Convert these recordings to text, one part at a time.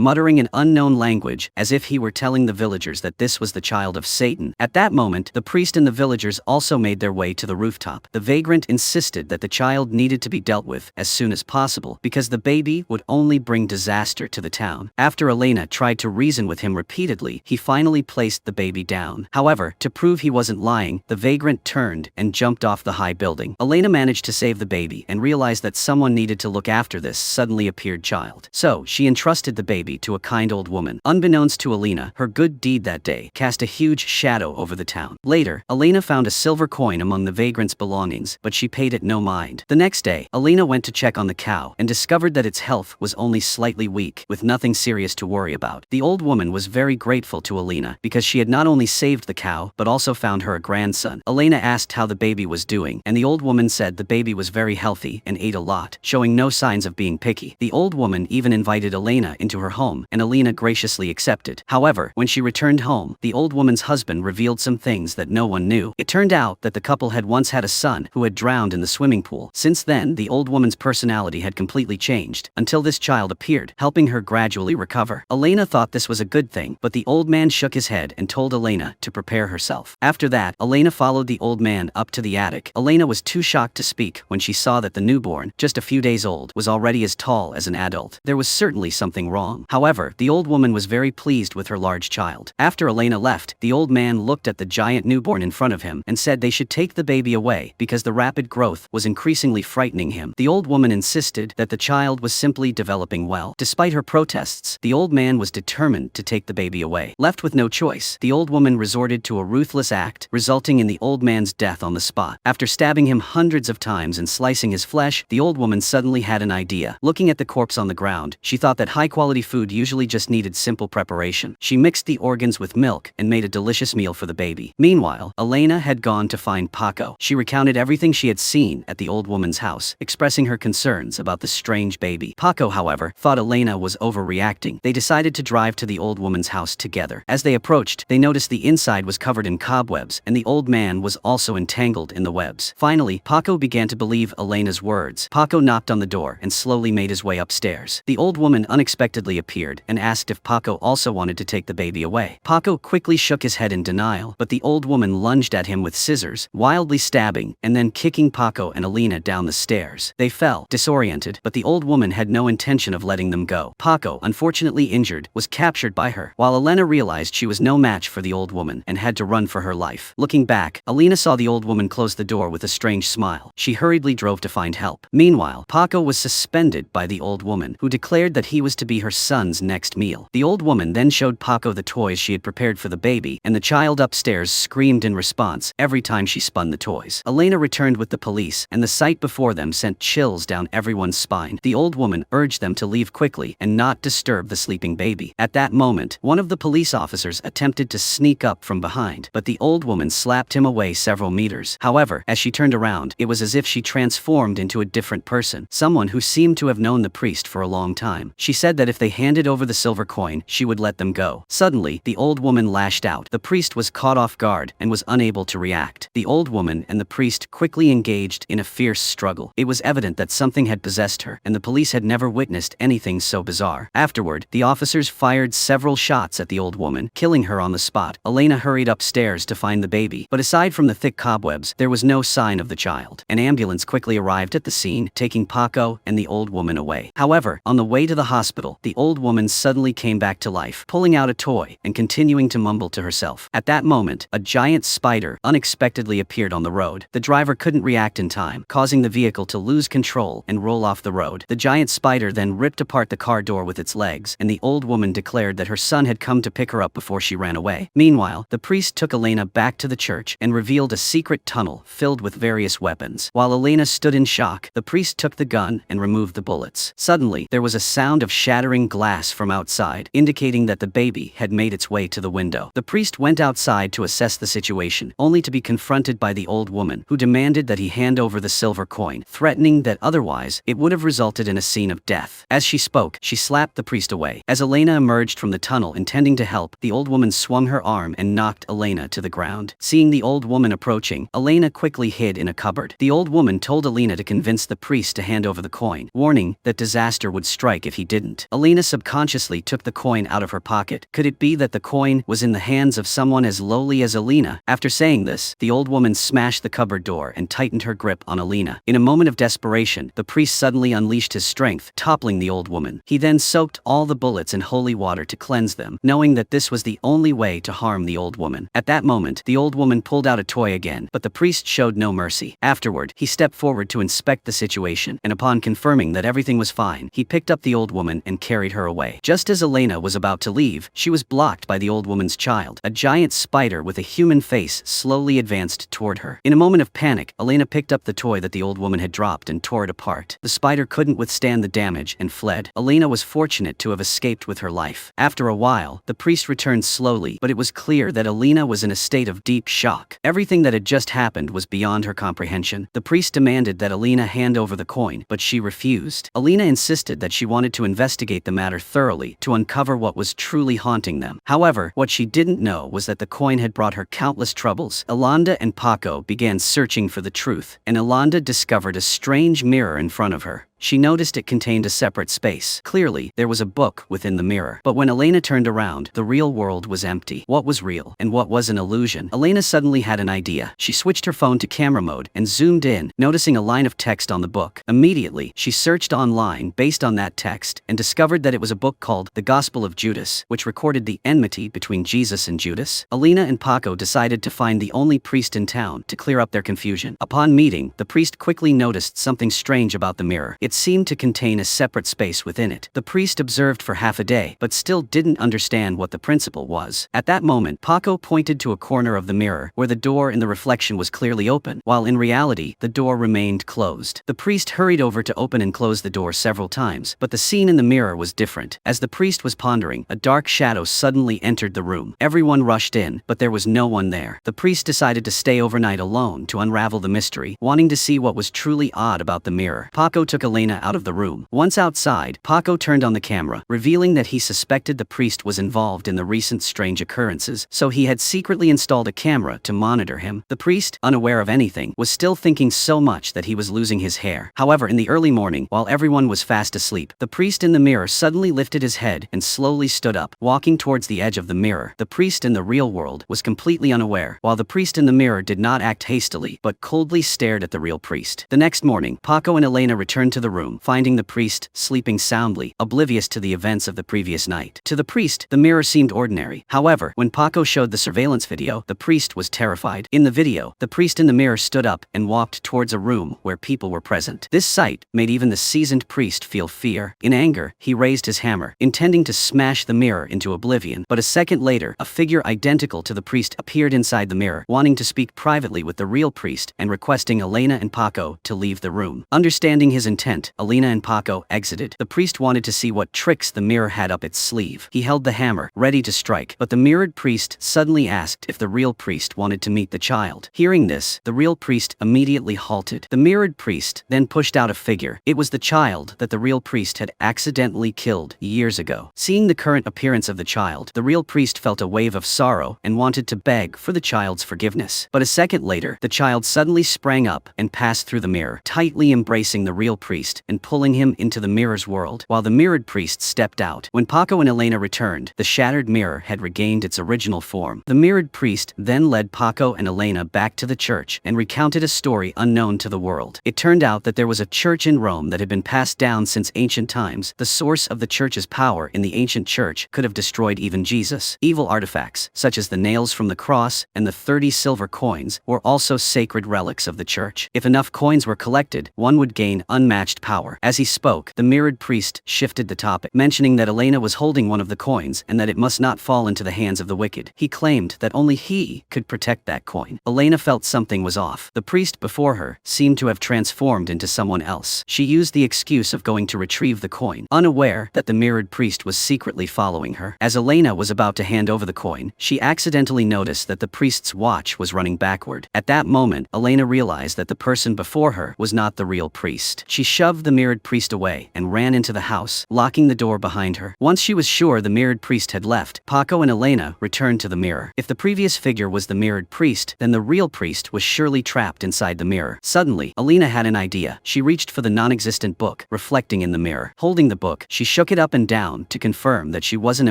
muttering an unknown language as if he were telling the villagers that this was the child of Satan. At that moment, the priest and the villagers also made their way to the rooftop. The vagrant insisted that the child needed to be dealt with as soon as possible because the baby would only bring disaster to the town. After Elena tried to reason with him repeatedly, he finally placed the baby down. However, to prove he wasn't lying, the vagrant turned and jumped off the high building. Elena managed to save the baby and realized that someone needed to look after this suddenly appeared child. So, she entrusted the baby to a kind old woman. Unbeknownst to Elena, her good deed that day cast a huge shadow over the town. Later, Elena found a silver coin among the vagrant's belongings, but she paid it no mind. The next day, Elena went to check on the cow and discovered that its health was only slightly weak, with nothing serious to worry about. The old woman was very grateful to Elena because she had not only saved the cow, but also found her a grandson. Elena asked how the baby was doing, and the old woman said the baby was very healthy and ate a lot, showing no signs of being picky. The old woman even invited Elena into her home, and Elena graciously accepted. However, when she returned home, the old woman's husband revealed some things that no one knew. It turned out that the couple had once had a son who had drowned in the swimming pool. Since then, the old woman's personality had completely changed, until this child appeared, helping her gradually recover. Elena thought this was a good thing, but the old man shook his head and told Elena to prepare herself. After that, Elena followed the old man up to the attic. Elena was too shocked to speak when she saw that the newborn, just a few days old, was already as tall as an adult. There was certainly something wrong. However, the old woman was very pleased with her large child. After Elena left, the old man looked at the giant newborn in front of him and said they should take the baby away because the rapid growth was increasingly frightening him. The old woman insisted that the child was simply developing well. Despite her protests, the old man was determined to take the baby away. Left with no choice, the old woman resorted to a ruthless act, resulting in the old man's death on the spot. After stabbing him hundreds of times and slicing his flesh, the old woman suddenly had an idea. Looking at the corpse on the ground, she thought that high-quality food usually just needed simple preparation. She mixed the organs with milk and made a delicious meal for the baby. Meanwhile, Elena had gone to find Paco. She recounted everything she had seen at the old woman's house, expressing her concerns about the strange baby. Paco, however, thought Elena was overreacting. They decided to drive to the old woman's house together. As they approached, they noticed the inside was covered in cobwebs, and the old man was also entangled in the webs. Finally, Paco began to believe Elena's words. Paco knocked on the door and slowly made his way upstairs. The old woman unexpectedly appeared and asked if Paco also wanted to take the baby away. Paco quickly shook his head in denial, but the old woman lunged at him with scissors, wildly stabbing and then kicking Paco and Elena down the stairs. They fell, disoriented, but the old woman had no intention of letting them go. Paco, unfortunately injured, was captured by her, while Elena realized she was no match for the old woman and had to run for her life. Looking back, Elena saw the old woman close the door with a strange smile. She hurriedly drove to find help. Meanwhile, Paco was suspended by the old woman, who declared that he was to be her son's next meal. The old woman then showed Paco the toys she had prepared for the baby, and the child upstairs screamed in response every time she spun the toys. Elena returned with the police, and the sight before them sent chills down everyone's spine. The old woman urged them to leave quickly and not disturb the sleeping baby. At that moment, one of the police officers attempted to sneak up from behind, but the old woman slapped him away several meters. However, as she turned around, it was as if she transformed into a different person, someone who seemed to have known the priest for a long time. She said that if they handed over the silver coin, she would let them go. Suddenly, the old woman lashed out. The priest was caught off guard and was unable to react. The old woman and the priest quickly engaged in a fierce struggle. It was evident that something had possessed her, and the police had never witnessed anything so bizarre. Afterward, the officers fired several shots at the old woman, killing her on the spot. Elena hurried upstairs to find the baby, but aside from the thick cobwebs, there was no sign of the child. An ambulance quickly arrived at the scene, taking Paco and the old woman away. However, on the way to the hospital, the old woman suddenly came back to life, pulling out a toy and continuing to mumble to herself. At that moment, a giant spider unexpectedly appeared on the road. The driver couldn't react in time, causing the vehicle to lose control and roll off the road. The giant spider then ripped apart the car door with its legs, and the old woman declared that her son had come to pick her up before she ran away. Meanwhile, the priest took Elena back to the church and revealed a secret tunnel filled with various weapons. While Elena stood in shock, the priest took the gun and removed the bullets. Suddenly, there was a sound of shattering glass from outside, indicating that the baby had made its way to the window. The priest went outside to assess the situation, only to be confronted by the old woman, who demanded that he hand over the silver coin, threatening that otherwise it would have resulted in a scene of death. As she spoke, she slapped the priest away. As Elena emerged from the tunnel intending to help, the old woman swung her arm and knocked Elena to the ground. Seeing the old woman approaching, Elena quickly hid in a cupboard. The old woman told Elena to convince the priest to hand over the coin, warning that disaster would strike if he didn't. Elena subconsciously took the coin out of her pocket. Could it be that the coin was in the hands of someone as lowly as Alina? After saying this, the old woman smashed the cupboard door and tightened her grip on Alina. In a moment of desperation, the priest suddenly unleashed his strength, toppling the old woman. He then soaked all the bullets in holy water to cleanse them, knowing that this was the only way to harm the old woman. At that moment, the old woman pulled out a toy again, but the priest showed no mercy. Afterward, he stepped forward to inspect the situation, and upon confirming that everything was fine, he picked up the old woman and carried her away. Just as Elena was about to leave, she was blocked by the old woman's child. A giant spider with a human face slowly advanced toward her. In a moment of panic, Elena picked up the toy that the old woman had dropped and tore it apart. The spider couldn't withstand the damage and fled. Elena was fortunate to have escaped with her life. After a while, the priest returned slowly, but it was clear that Elena was in a state of deep shock. Everything that had just happened was beyond her comprehension. The priest demanded that Elena hand over the coin, but she refused. Elena insisted that she wanted to investigate the matter thoroughly to uncover what was truly haunting them. However, what she didn't know was that the coin had brought her countless troubles. Yolanda and Paco began searching for the truth, and Yolanda discovered a strange mirror in front of her. She noticed it contained a separate space. Clearly, there was a book within the mirror. But when Elena turned around, the real world was empty. What was real, and what was an illusion? Elena suddenly had an idea. She switched her phone to camera mode and zoomed in, noticing a line of text on the book. Immediately, she searched online based on that text and discovered that it was a book called The Gospel of Judas, which recorded the enmity between Jesus and Judas. Elena and Paco decided to find the only priest in town to clear up their confusion. Upon meeting, the priest quickly noticed something strange about the mirror. It seemed to contain a separate space within it. The priest observed for half a day, but still didn't understand what the principle was. At that moment, Paco pointed to a corner of the mirror, where the door in the reflection was clearly open, while in reality, the door remained closed. The priest hurried over to open and close the door several times, but the scene in the mirror was different. As the priest was pondering, a dark shadow suddenly entered the room. Everyone rushed in, but there was no one there. The priest decided to stay overnight alone to unravel the mystery, wanting to see what was truly odd about the mirror. Paco took Elena out of the room. Once outside, Paco turned on the camera, revealing that he suspected the priest was involved in the recent strange occurrences, so he had secretly installed a camera to monitor him. The priest, unaware of anything, was still thinking so much that he was losing his hair. However, in the early morning, while everyone was fast asleep, the priest in the mirror suddenly lifted his head and slowly stood up, walking towards the edge of the mirror. The priest in the real world was completely unaware, while the priest in the mirror did not act hastily, but coldly stared at the real priest. The next morning, Paco and Elena returned to the room, finding the priest sleeping soundly, oblivious to the events of the previous night. To the priest, the mirror seemed ordinary. However, when Paco showed the surveillance video, the priest was terrified. In the video, the priest in the mirror stood up and walked towards a room where people were present. This sight made even the seasoned priest feel fear. In anger, he raised his hammer, intending to smash the mirror into oblivion. But a second later, a figure identical to the priest appeared inside the mirror, wanting to speak privately with the real priest and requesting Elena and Paco to leave the room. Understanding his intent, Elena and Paco exited. The priest wanted to see what tricks the mirror had up its sleeve. He held the hammer, ready to strike, but the mirrored priest suddenly asked if the real priest wanted to meet the child. Hearing this, the real priest immediately halted. The mirrored priest then pushed out a figure. It was the child that the real priest had accidentally killed years ago. Seeing the current appearance of the child, the real priest felt a wave of sorrow and wanted to beg for the child's forgiveness. But a second later, the child suddenly sprang up and passed through the mirror, tightly embracing the real priest and pulling him into the mirror's world, while the mirrored priest stepped out. When Paco and Elena returned, the shattered mirror had regained its original form. The mirrored priest then led Paco and Elena back to the church and recounted a story unknown to the world. It turned out that there was a church in Rome that had been passed down since ancient times. The source of the church's power in the ancient church could have destroyed even Jesus. Evil artifacts, such as the nails from the cross and the 30 silver coins, were also sacred relics of the church. If enough coins were collected, one would gain unmatched power. As he spoke, the mirrored priest shifted the topic, mentioning that Elena was holding one of the coins and that it must not fall into the hands of the wicked. He claimed that only he could protect that coin. Elena felt something was off. The priest before her seemed to have transformed into someone else. She used the excuse of going to retrieve the coin, unaware that the mirrored priest was secretly following her. As Elena was about to hand over the coin, she accidentally noticed that the priest's watch was running backward. At that moment, Elena realized that the person before her was not the real priest. She shoved the mirrored priest away and ran into the house, locking the door behind her. Once she was sure the mirrored priest had left, Paco and Elena returned to the mirror. If the previous figure was the mirrored priest, then the real priest was surely trapped inside the mirror. Suddenly, Elena had an idea. She reached for the non-existent book, reflecting in the mirror. Holding the book, she shook it up and down to confirm that she wasn't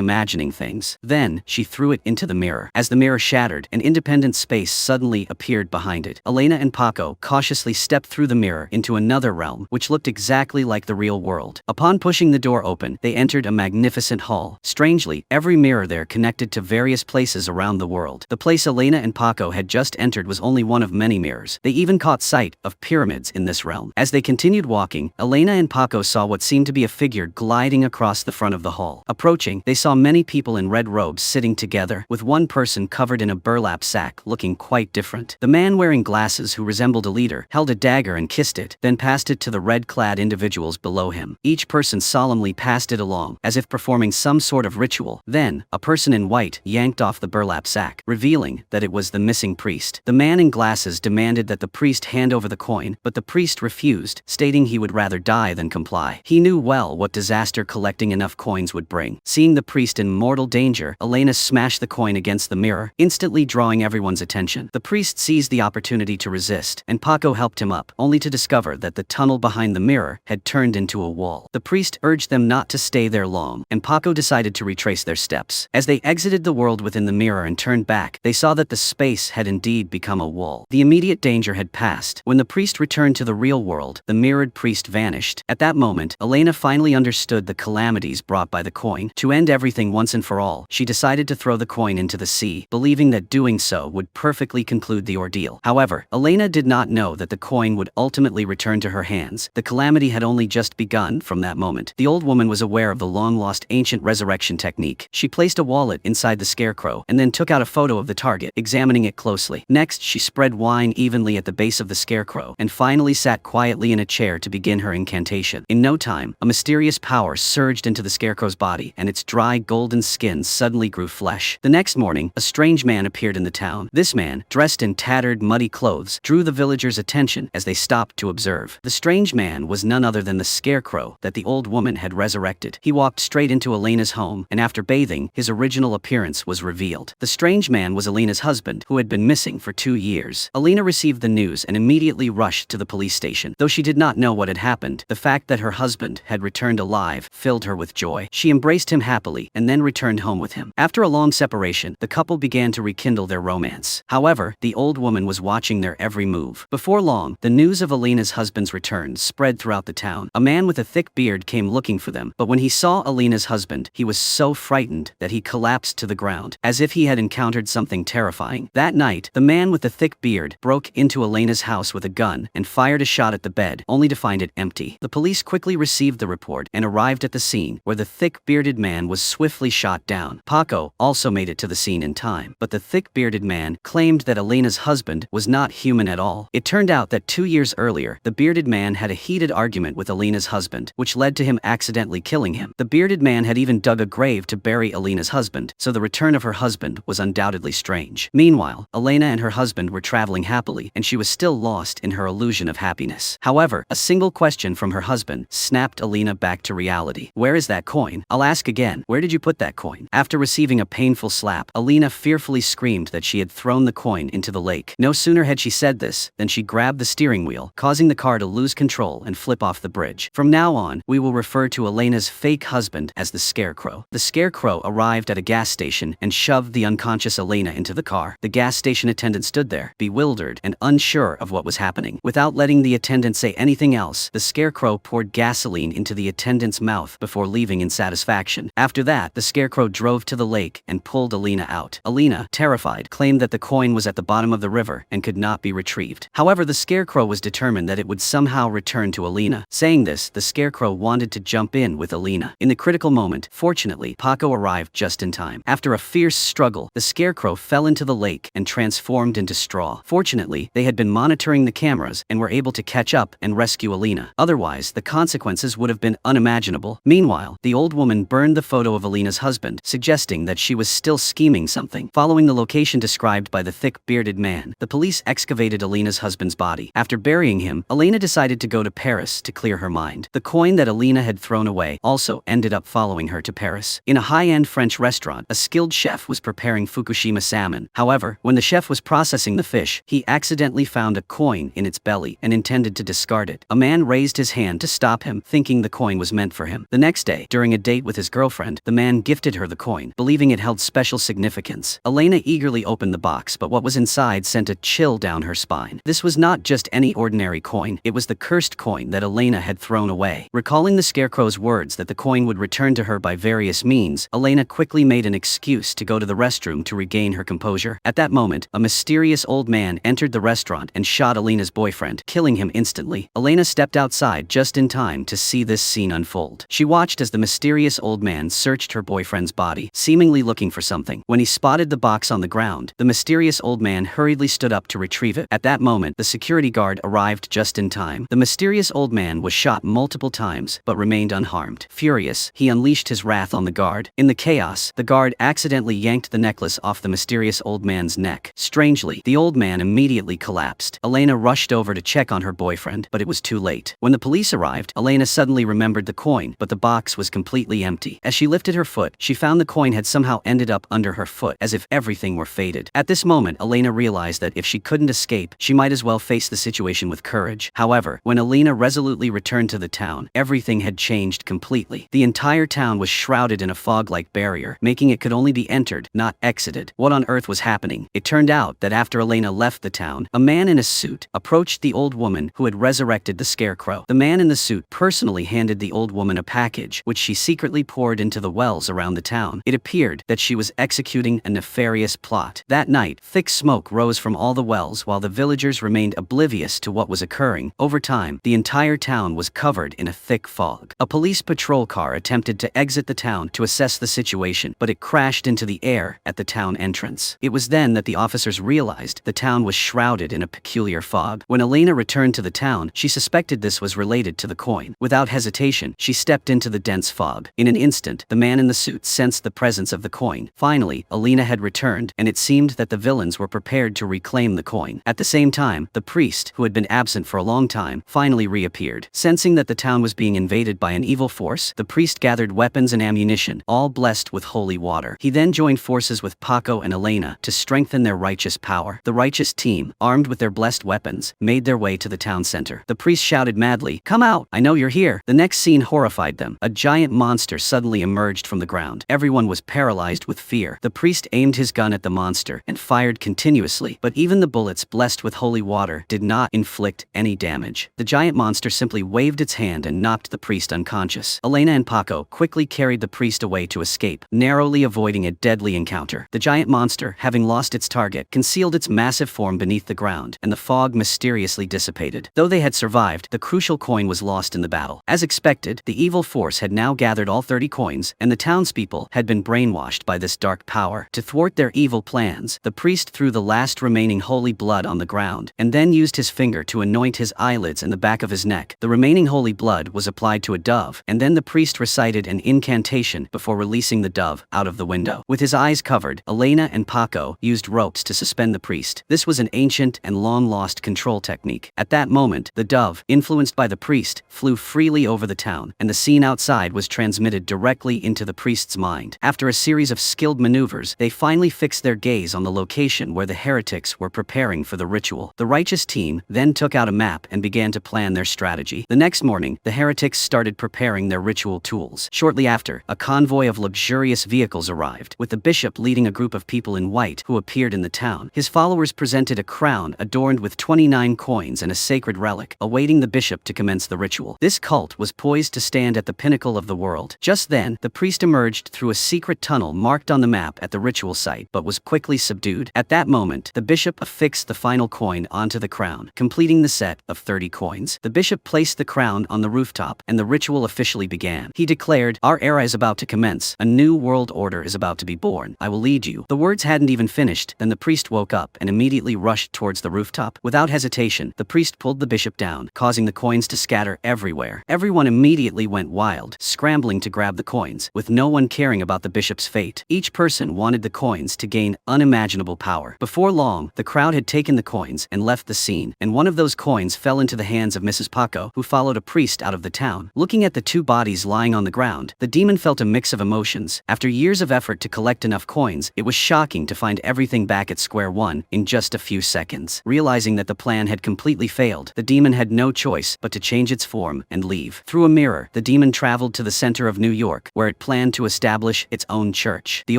imagining things. Then, she threw it into the mirror. As the mirror shattered, an independent space suddenly appeared behind it. Elena and Paco cautiously stepped through the mirror into another realm, which looked exactly like the real world. Upon pushing the door open, they entered a magnificent hall. Strangely, every mirror there connected to various places around the world. The place Elena and Paco had just entered was only one of many mirrors. They even caught sight of pyramids in this realm. As they continued walking, Elena and Paco saw what seemed to be a figure gliding across the front of the hall. Approaching, they saw many people in red robes sitting together, with one person covered in a burlap sack looking quite different. The man wearing glasses, who resembled a leader, held a dagger and kissed it, then passed it to the red-clad individuals below him. Each person solemnly passed it along, as if performing some sort of ritual. Then, a person in white yanked off the burlap sack, revealing that it was the missing priest. The man in glasses demanded that the priest hand over the coin, but the priest refused, stating he would rather die than comply. He knew well what disaster collecting enough coins would bring. Seeing the priest in mortal danger, Elena smashed the coin against the mirror, instantly drawing everyone's attention. The priest seized the opportunity to resist, and Paco helped him up, only to discover that the tunnel behind the mirror had turned into a wall. The priest urged them not to stay there long, and Paco decided to retrace their steps. As they exited the world within the mirror and turned back, they saw that the space had indeed become a wall. The immediate danger had passed. When the priest returned to the real world, the mirrored priest vanished. At that moment, Elena finally understood the calamities brought by the coin. To end everything once and for all, she decided to throw the coin into the sea, believing that doing so would perfectly conclude the ordeal. However, Elena did not know that the coin would ultimately return to her hands. The calamity had only just begun from that moment. The old woman was aware of the long-lost ancient resurrection technique. She placed a wallet inside the scarecrow and then took out a photo of the target, examining it closely. Next, she spread wine evenly at the base of the scarecrow and finally sat quietly in a chair to begin her incantation. In no time, a mysterious power surged into the scarecrow's body, and its dry golden skin suddenly grew flesh. The next morning, a strange man appeared in the town. This man, dressed in tattered, muddy clothes, drew the villagers' attention as they stopped to observe. The strange man was none other than the scarecrow that the old woman had resurrected. He walked straight into Elena's home, and after bathing, his original appearance was revealed. The strange man was Elena's husband, who had been missing for 2 years. Elena received the news and immediately rushed to the police station. Though she did not know what had happened, the fact that her husband had returned alive filled her with joy. She embraced him happily and then returned home with him. After a long separation, the couple began to rekindle their romance. However, the old woman was watching their every move. Before long, the news of Elena's husband's return spread throughout the town. A man with a thick beard came looking for them, but when he saw Elena's husband, he was so frightened that he collapsed to the ground, as if he had encountered something terrifying. That night, the man with the thick beard broke into Elena's house with a gun and fired a shot at the bed, only to find it empty. The police quickly received the report and arrived at the scene, where the thick-bearded man was swiftly shot down. Paco also made it to the scene in time, but the thick-bearded man claimed that Elena's husband was not human at all. It turned out that 2 years earlier, the bearded man had a heated argument with Elena's husband, which led to him accidentally killing him. The bearded man had even dug a grave to bury Elena's husband, so the return of her husband was undoubtedly strange. Meanwhile, Elena and her husband were traveling happily, and she was still lost in her illusion of happiness. However, a single question from her husband snapped Elena back to reality. "Where is that coin?" "I'll ask again. Where did you put that coin?" After receiving a painful slap, Elena fearfully screamed that she had thrown the coin into the lake. No sooner had she said this than she grabbed the steering wheel, causing the car to lose control and flip off the bridge. From now on, we will refer to Elena's fake husband as the Scarecrow. The Scarecrow arrived at a gas station and shoved the unconscious Elena into the car. The gas station attendant stood there, bewildered and unsure of what was happening. Without letting the attendant say anything else, the Scarecrow poured gasoline into the attendant's mouth before leaving in satisfaction. After that, the Scarecrow drove to the lake and pulled Elena out. Elena, terrified, claimed that the coin was at the bottom of the river and could not be retrieved. However, the Scarecrow was determined that it would somehow return to Elena. Saying this, the Scarecrow wanted to jump in with Elena. In the critical moment, fortunately, Paco arrived just in time. After a fierce struggle, the Scarecrow fell into the lake and transformed into straw. Fortunately, they had been monitoring the cameras and were able to catch up and rescue Elena. Otherwise, the consequences would have been unimaginable. Meanwhile, the old woman burned the photo of Elena's husband, suggesting that she was still scheming something. Following the location described by the thick-bearded man, the police excavated Elena's husband's body. After burying him, Elena decided to go to Paris to clear her mind. The coin that Alina had thrown away also ended up following her to Paris. In a high-end French restaurant, a skilled chef was preparing Fukushima salmon. However, when the chef was processing the fish, he accidentally found a coin in its belly and intended to discard it. A man raised his hand to stop him, thinking the coin was meant for him. The next day, during a date with his girlfriend, the man gifted her the coin, believing it held special significance. Alina eagerly opened the box, but what was inside sent a chill down her spine. This was not just any ordinary coin, it was the cursed coin that Alina had thrown away. Recalling the scarecrow's words that the coin would return to her by various means, Alina quickly made an excuse to go to the restroom to regain her composure. At that moment, a mysterious old man entered the restaurant and shot Alina's boyfriend, killing him instantly. Alina stepped outside just in time to see this scene unfold. She watched as the mysterious old man searched her boyfriend's body, seemingly looking for something. When he spotted the box on the ground, the mysterious old man hurriedly stood up to retrieve it. At that moment, the security guard arrived just in time. The mysterious old man was shot multiple times, but remained unharmed. Furious, he unleashed his wrath on the guard. In the chaos, the guard accidentally yanked the necklace off the mysterious old man's neck. Strangely, the old man immediately collapsed. Alina rushed over to check on her boyfriend, but it was too late. When the police arrived, Alina suddenly remembered the coin, but the box was completely empty. As she lifted her foot, she found the coin had somehow ended up under her foot, as if everything were fated. At this moment, Alina realized that if she couldn't escape, she might as well face the situation with courage. However, when Alina resolutely returned to the town, everything had changed completely. The entire town was shrouded in a fog-like barrier, making it could only be entered, not exited. What on earth was happening? It turned out that after Alina left the town, a man in a suit approached the old woman who had resurrected the scarecrow. The man in the suit personally handed the old woman a package, which she secretly poured into the wells around the town. It appeared that she was executing a nefarious plot. That night, thick smoke rose from all the wells while the villagers remained oblivious to what was occurring. Over time, the entire town was covered in a thick fog. A police patrol car attempted to exit the town to assess the situation, but it crashed into the air at the town entrance. It was then that the officers realized the town was shrouded in a peculiar fog. When Alina returned to the town, she suspected this was related to the coin. Without hesitation, she stepped into the dense fog. In an instant, the man in the suit sensed the presence of the coin. Finally, Alina had returned, and it seemed that the villains were prepared to reclaim the coin. At the same time, the priest, who had been absent for a long time, finally reappeared. Sensing that the town was being invaded by an evil force, the priest gathered weapons and ammunition, all blessed with holy water. He then joined forces with Paco and Elena to strengthen their righteous power. The righteous team, armed with their blessed weapons, made their way to the town center. The priest shouted madly, "Come out! I know you're here!" The next scene horrified them. A giant monster suddenly emerged from the ground. Everyone was paralyzed with fear. The priest aimed his gun at the monster and fired continuously, but even the bullets blessed with holy water did not inflict any damage. The giant monster simply waved its hand and knocked the priest unconscious. Elena and Paco quickly carried the priest away to escape, narrowly avoiding a deadly encounter. The giant monster, having lost its target, concealed its massive form beneath the ground, and the fog mysteriously dissipated. Though they had survived, the crucial coin was lost in the battle. As expected, the evil force had now gathered all 30 coins, and the townspeople had been brainwashed by this dark power. To thwart their evil plans, the priest threw the last remaining holy blood on the ground, and then used his finger to anoint his eyelids and the back of his neck. The remaining holy blood was applied to a dove, and then the priest recited an incantation before releasing the dove out of the window. With his eyes covered, Elena and Paco used ropes to suspend the priest. This was an ancient and long-lost control technique. At that moment, the dove, influenced by the priest, flew freely over the town, and the scene outside was transmitted directly into the priest's mind. After a series of skilled maneuvers, they finally fixed their gaze on the location where the heretics were preparing for the ritual. The righteous team then took out a map and began to plan their strategy. The next morning, the heretics started preparing their ritual tools. Shortly after, a convoy of luxurious vehicles arrived, with the bishop leading a group of people in white who appeared in the town. His followers presented a crown adorned with 29 coins and a sacred relic, awaiting the bishop to commence the ritual. This cult was poised to stand at the pinnacle of the world. Just then, the priest emerged through a secret tunnel marked on the map at the ritual site, but was quickly subdued. At that moment, the bishop affixed the final coin onto the crown, completing the set of 30 coins. The bishop placed the crown on the rooftop, and the ritual officially began. He declared, "Our era is about to commence. A new world order is about to be born. I will lead you." The words hadn't even finished, then the priest woke up and immediately rushed towards the rooftop. Without hesitation, the priest pulled the bishop down, causing the coins to scatter everywhere. Everyone immediately went wild, scrambling to grab the coins, with no one caring about the bishop's fate. Each person wanted the coins to gain unimaginable power. Before long, the crowd had taken the coins and left the scene, and one of those coins fell into the hands of Mrs. Paco, who followed a priest out of the town. Looking at the two bodies lying on the ground, the demon felt a mix of emotions. After years of effort to collect enough coins, it was shocking to find everything back at square one in just a few seconds. Realizing that the plan had completely failed, the demon had no choice but to change its form and leave. Through a mirror, the demon traveled to the center of New York, where it planned to establish its own church. The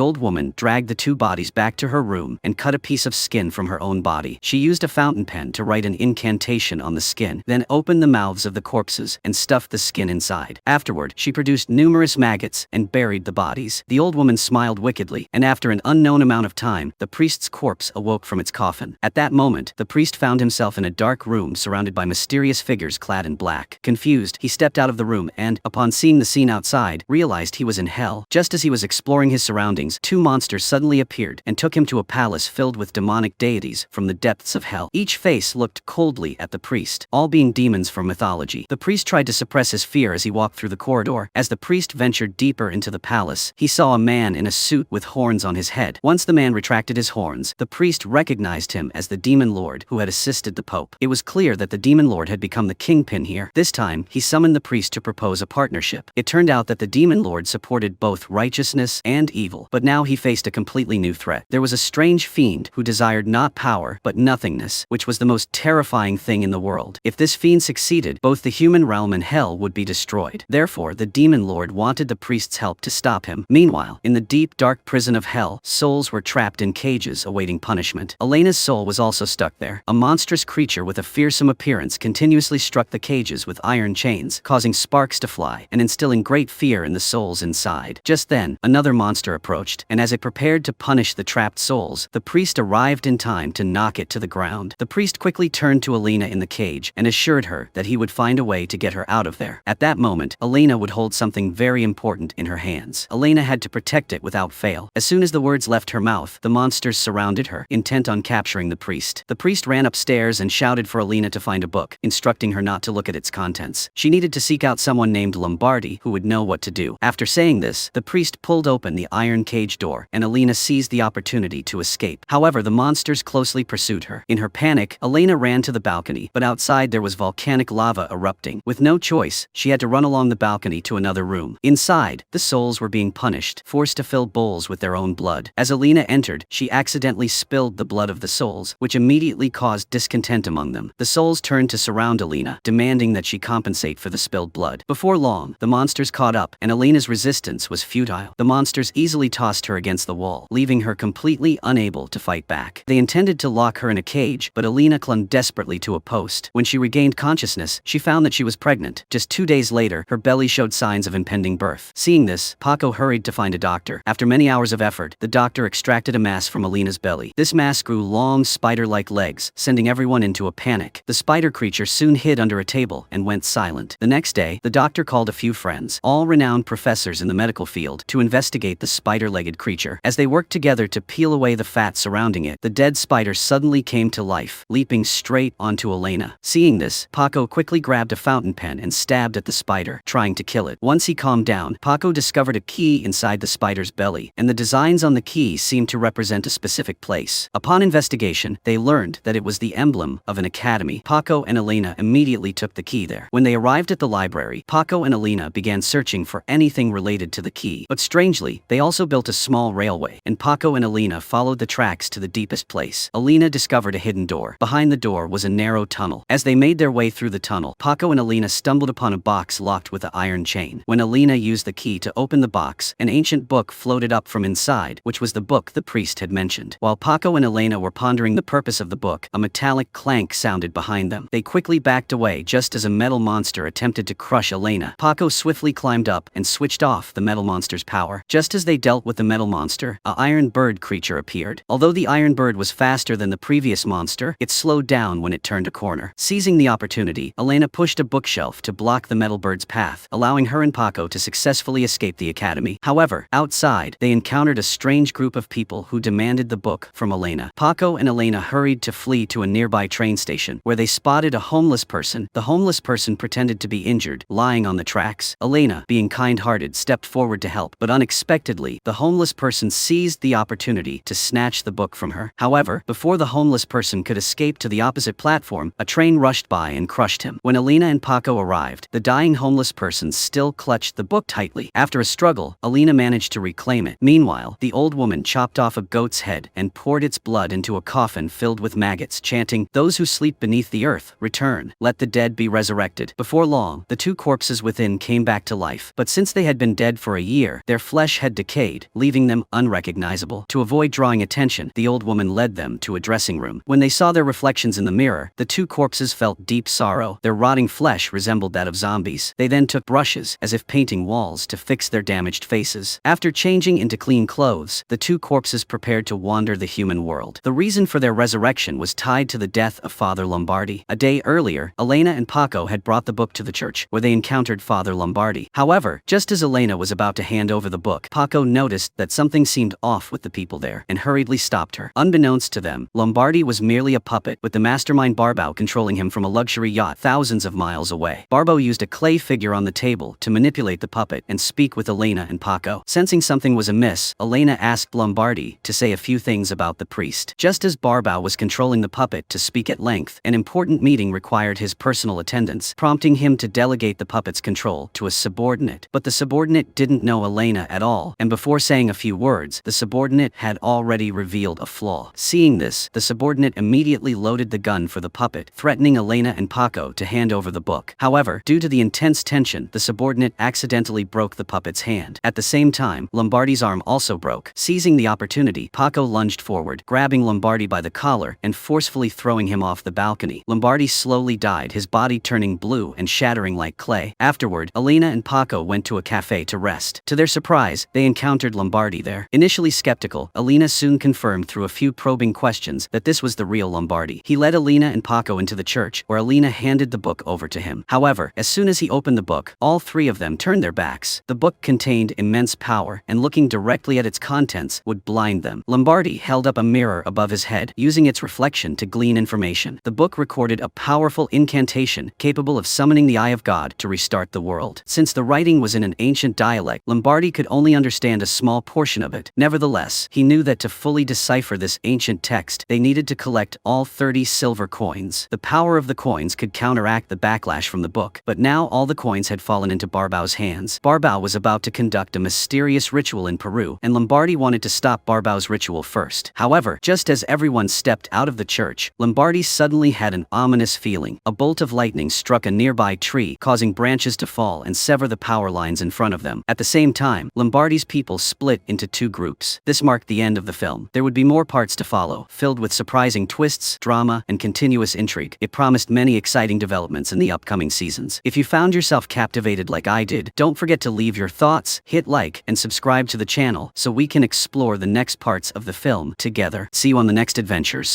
old woman dragged the two bodies back to her room and cut a piece of skin from her own body. She used a fountain pen to write an incantation on the skin, then opened the mouths of the corpses and stuffed the skin inside. Afterward, she produced numerous maggots and buried the bodies. The old woman smiled wickedly, and after an unknown amount of time, the priest's corpse awoke from its coffin. At that moment, the priest found himself in a dark room surrounded by mysterious figures clad in black. Confused, he stepped out of the room and, upon seeing the scene outside, realized he was in hell. Just as he was exploring his surroundings, two monsters suddenly appeared and took him to a palace filled with demonic deities from the depths of hell. Each face looked coldly at the priest, all being demons from mythology. The priest tried to suppress his fear as he walked through the corridor. As the priest ventured deeper into the palace, he saw a man in a suit with horns on his head. Once the man retracted his horns, the priest recognized him as the demon lord who had assisted the pope. It was clear that the demon lord had become the kingpin here. This time, he summoned the priest to propose a partnership. It turned out that the demon lord supported both righteousness and evil, but now he faced a completely new threat. There was a strange fiend who desired not power, but nothingness, which was the most terrifying thing in the world. If this fiend succeeded, both the human realm and hell would be destroyed. Therefore, the demon lord wanted the priest's help to stop him. Meanwhile, in the deep, dark prison of hell, souls were trapped in cages awaiting punishment. Elena's soul was also stuck there. A monstrous creature with a fearsome appearance continuously struck the cages with iron chains, causing sparks to fly and instilling great fear in the souls inside. Just then, another monster approached, and as it prepared to punish the trapped souls, the priest arrived in time to knock it to the ground. The priest quickly turned to Elena in the cage and assured her that he would find a way to get her out of there. At that moment, Elena would hold something very important in her hands. Elena had to protect it without fail. As soon as the words left her mouth, the monsters surrounded her, intent on capturing the priest. The priest ran upstairs and shouted for Elena to find a book, instructing her not to look at its contents. She needed to seek out someone named Lombardi who would know what to do. After saying this, the priest pulled open the iron cage door, and Elena seized the opportunity to escape. However, the monsters closely pursued her. In her panic, Elena ran to the balcony, but outside there was volcanic lava erupting. With no choice, she had to run along the balcony to another room. Inside, the souls were being punished, forced to fill bowls with their own blood. As Elena entered, she accidentally spilled the blood of the souls, which immediately caused discontent among them. The souls turned to surround Elena, demanding that she compensate for the spilled blood. Before long, the monsters caught up, and Elena's resistance was futile. The monsters easily tossed her against the wall, leaving her completely unable to fight back. They intended to lock her in a cage, but Elena clung desperately to a post. When she regained consciousness, she found that she was pregnant. Just 2 days later, her belly showed signs of impending birth. Seeing this, Paco hurried to find a doctor. After many hours of effort, the doctor extracted a mass from Elena's belly. This mass grew long, spider-like legs, sending everyone into a panic. The spider creature soon hid under a table and went silent. The next day, the doctor called a few friends, all renowned professors in the medical field, to investigate the spider-legged creature. As they worked together to peel away the fat surrounding it, the dead spider suddenly came to life, leaping straight onto Elena. Seeing this, Paco quickly grabbed a fountain pen and stabbed at the spider, trying to kill it. Once he calmed down, Paco discovered a key inside the spider's belly, and the designs on the key seemed to represent a specific place. Upon investigation, they learned that it was the emblem of an academy. Paco and Elena immediately took the key there. When they arrived at the library, Paco and Elena began searching for anything related to the key. But strangely, they also built a small railway, and Paco and Elena followed the tracks to the deepest place. Elena discovered a hidden door. Behind the door was a narrow tunnel. As they made their way through the tunnel, Paco and Elena stumbled upon a box locked with an iron chain. When Elena used the key to open the box, an ancient book floated up from inside, which was the book the priest had mentioned. While Paco and Elena were pondering the purpose of the book, a metallic clank sounded behind them. They quickly backed away just as a metal monster attempted to crush Elena. Paco swiftly climbed up and switched off the metal monster's power. Just as they dealt with the metal monster, an iron bird creature appeared. Although the iron bird was faster than the previous monster, it slowed down when it turned a corner. Seizing the opportunity, Elena pushed a bookshelf to block the metal bird's path, allowing her and Paco to successfully escape the academy. However, outside, they encountered a strange group of people who demanded the book from Elena. Paco and Elena hurried to flee to a nearby train station, where they spotted a homeless person. The homeless person pretended to be injured, lying on the tracks. Elena, being kind-hearted, stepped forward to help, but unexpectedly, the homeless person seized the opportunity to snatch the book from her. However, before the homeless person could escape to the opposite platform, a train rushed by and and crushed him. When Alina and Paco arrived, the dying homeless person still clutched the book tightly. After a struggle, Alina managed to reclaim it. Meanwhile, the old woman chopped off a goat's head and poured its blood into a coffin filled with maggots, chanting, "Those who sleep beneath the earth, return. Let the dead be resurrected." Before long, the two corpses within came back to life, but since they had been dead for a year, their flesh had decayed, leaving them unrecognizable. To avoid drawing attention, the old woman led them to a dressing room. When they saw their reflections in the mirror, the two corpses felt deep sorrow. Their rotting flesh resembled that of zombies. They then took brushes, as if painting walls, to fix their damaged faces. After changing into clean clothes, the two corpses prepared to wander the human world. The reason for their resurrection was tied to the death of Father Lombardi. A day earlier, Elena and Paco had brought the book to the church, where they encountered Father Lombardi. However, just as Elena was about to hand over the book, Paco noticed that something seemed off with the people there, and hurriedly stopped her. Unbeknownst to them, Lombardi was merely a puppet, with the mastermind Barbao controlling him from a luxury yacht thousands of miles away. Barbao used a clay figure on the table to manipulate the puppet and speak with Elena and Paco. Sensing something was amiss, Elena asked Lombardi to say a few things about the priest. Just as Barbao was controlling the puppet to speak at length, an important meeting required his personal attendance, prompting him to delegate the puppet's control to a subordinate. But the subordinate didn't know Elena at all, and before saying a few words, the subordinate had already revealed a flaw. Seeing this, the subordinate immediately loaded the gun for the puppet, threatening Elena and Paco to hand over the book. However, due to the intense tension, the subordinate accidentally broke the puppet's hand. At the same time, Lombardi's arm also broke. Seizing the opportunity, Paco lunged forward, grabbing Lombardi by the collar and forcefully throwing him off the balcony. Lombardi slowly died, his body turning blue and shattering like clay. Afterward, Elena and Paco went to a cafe to rest. To their surprise, they encountered Lombardi there. Initially skeptical, Elena soon confirmed through a few probing questions that this was the real Lombardi. He led Elena and Paco into the church, where Elena handed the book over to him. However, as soon as he opened the book, all three of them turned their backs. The book contained immense power, and looking directly at its contents would blind them. Lombardi held up a mirror above his head, using its reflection to glean information. The book recorded a powerful incantation capable of summoning the Eye of God to restart the world. Since the writing was in an ancient dialect, Lombardi could only understand a small portion of it. Nevertheless, he knew that to fully decipher this ancient text, they needed to collect all 30 silver coins. The power of the coins could counteract the backlash from the book, but now all the coins had fallen into Barbao's hands. Barbao was about to conduct a mysterious ritual in Peru, and Lombardi wanted to stop Barbao's ritual first. However, just as everyone stepped out of the church, Lombardi suddenly had an ominous feeling. A bolt of lightning struck a nearby tree, causing branches to fall and sever the power lines in front of them. At the same time, Lombardi's people split into two groups. This marked the end of the film. There would be more parts to follow, filled with surprising twists, drama, and continuous intrigue. It promised many exciting developments in the upcoming seasons. If you found yourself captivated like I did, don't forget to leave your thoughts, hit like, and subscribe to the channel so we can explore the next parts of the film together. See you on the next adventures.